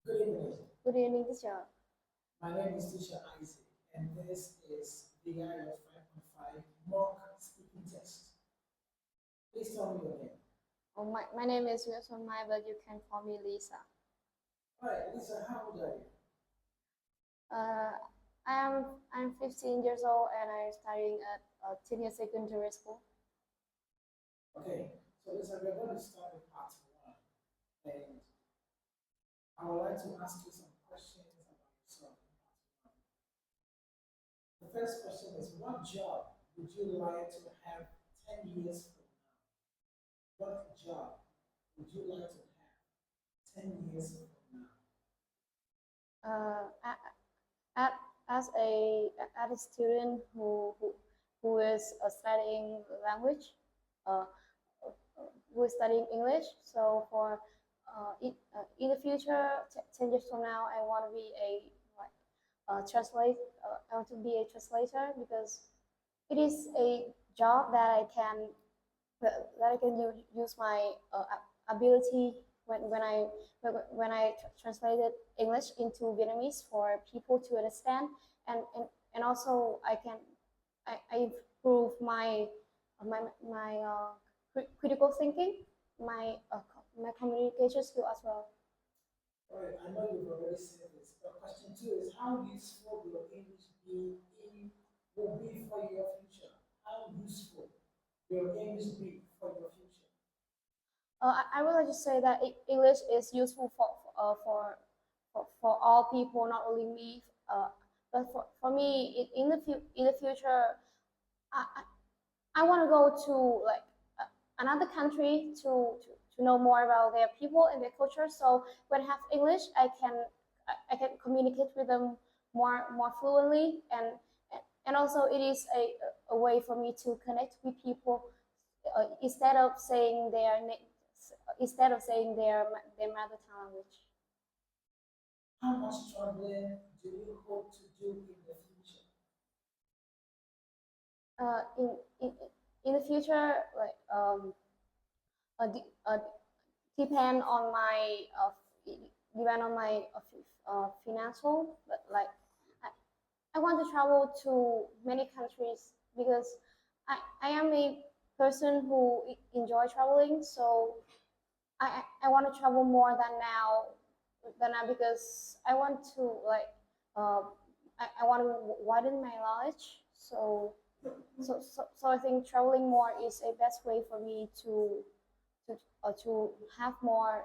Good evening. Good evening, teacher. My name is Teacher Isaac, and this is the Ielts 5.5 mock speaking test. Please tell me your name. My name is Xuân Mai, but you can call me Lisa. All right, Lisa, how old are you? Uh, I'm 15 years old and I'm studying at senior secondary school. Okay, so Lisa, we're going to start with part one, and I would like to ask you some questions about yourself in part one. The first question is, what job would you like to have 10 years from now? What job would you like to have 10 years from now? Uh, at, as a student who is studying language, uh, who is studying English. So in the future, 10 years from now, I want to be a like translate. I want to be a translator because it is a job that I can use my ability when I translated English into Vietnamese for people to understand, and also I improve my critical thinking, my communication skill as well. All right, I know you've already said this, but question two is how useful will English will be for your future? How useful will English be for your future? I would like to say that English is useful for all people, not only me. But for me, in the future, I, I want to go to like another country to know more about their people and their culture. So when I have English, I can communicate with them more fluently, and also it is a way for me to connect with people instead of saying their mother tongue language. How much traveling do you hope to do in the future? Uh, in in in the future, like depend on my depend on my financial, but like I, I want to travel to many countries because I am a person who enjoy traveling. So I want to travel more than now because I want to uh, I want to widen my knowledge. So I think traveling more is a best way for me to to have more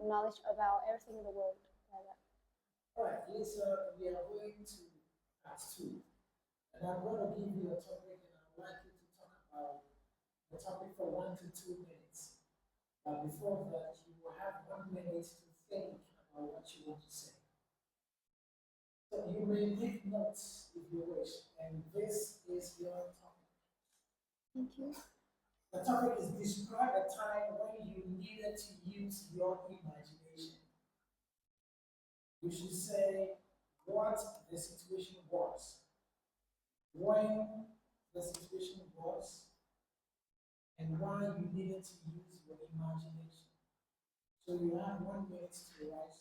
knowledge about everything in the world. Like that. All right, Lisa, we are going to part two, and I'm going to give you a topic, and I'd like you to talk about the topic for 1 to 2 minutes. But before that, you will have 1 minute to think about what you want to say. So you may take notes if you wish, and this is your topic. Thank you. The topic is describe a time when you needed to use your imagination. You should say what the situation was, when the situation was, and why you needed to use your imagination. So you have 1 minute to write.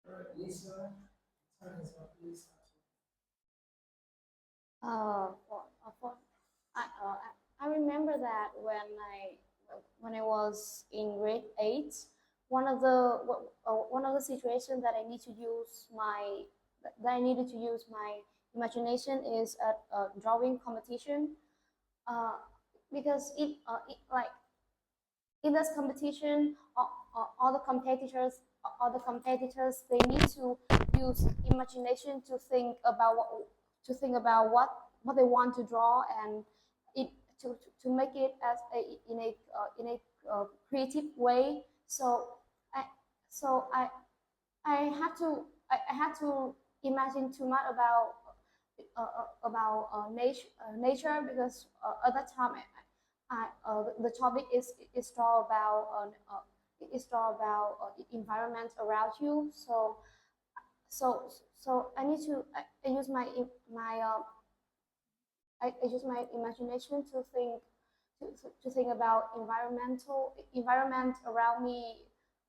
All right, Lisa, time is up. Please start. For I, I remember that when I was in grade 8, one of the situations that I need to use my that I needed to use my imagination is at a drawing competition. Uh, because it like in this competition, all the competitors, they need to use imagination to think about what they want to draw, and it to make it as in a creative way. I so I have to I had to imagine too much about nature, because at that time the topic is draw about environment around you. So I need to I use my I use my imagination to think about environment around me,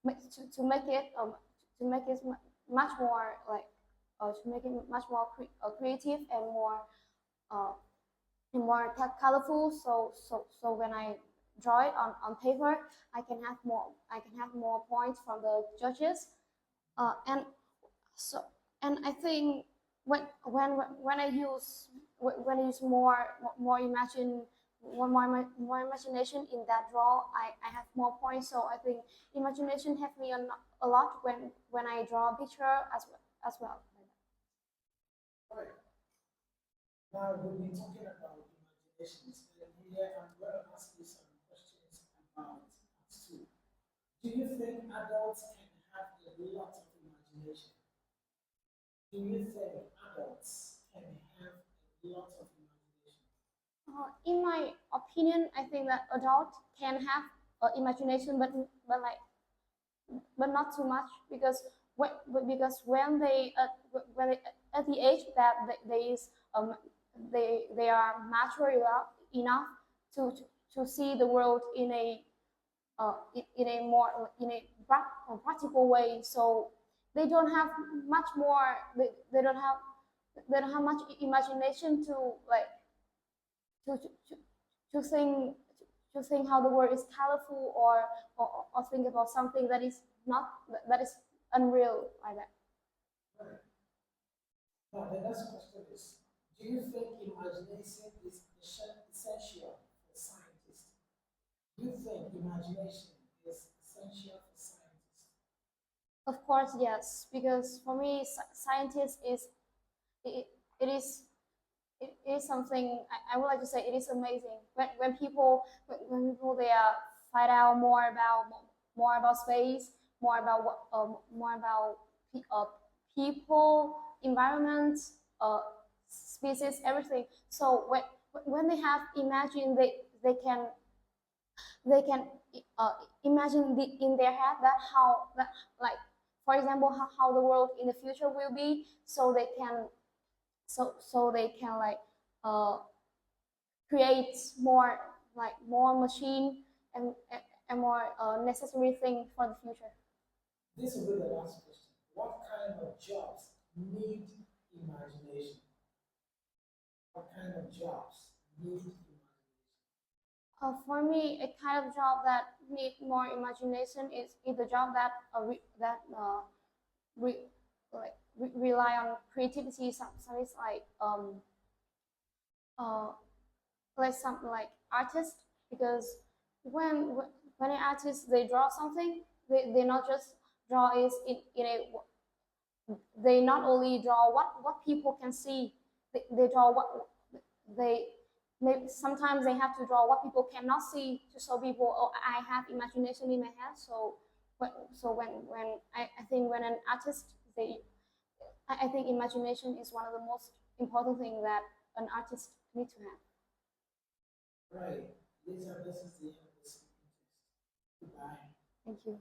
to make it much more to make it much more creative uh, and more colorful. So when I draw it on paper, I can have more points from the judges. And so and I think when I use when I use more imagine more imagination in that draw, I have more points. So I think imagination helped me a lot when I draw a picture as well. All right. Now we've been talking about imaginations, and here I'm going to ask you some questions about that too. Do you think adults can have a lot of imagination? Do you think adults can have a lot of imagination? In my opinion, I think that adults can have imagination, but not too much, because when they at the age that they are mature enough to to see the world in a more practical way. So they don't have much more. They don't have much imagination to to to, to, to think to think how the world is colorful, or think about something that is not that is unreal like that. Right. Now the next question is, do you think imagination is essential for scientists? Do you think imagination is essential for scientists? Of course, yes, because for me, scientist is it, it is it is something I would like to say it is amazing when people they find out more about space, more about people, environment, uh, species, everything. So when they have imagined, they can uh, imagine in their head that how that like for example how the world in the future will be, so they can uh, create more machine and and more necessary thing for the future. This will be the last question. What kind of jobs need imagination? What kind of jobs need imagination? For me, a kind of job that need more imagination is a job that re, rely on creativity. Some is uh, like something like artist, because when an artist they draw something, they not just draw is in a they not only draw what people can see, they draw what they maybe sometimes they have to draw what people cannot see to show people, oh, I have imagination in my head. When I think when an artist they I think imagination is one of the most important thing that an artist need to have. Right. Lisa, this is the end of this test. Goodbye. Thank you.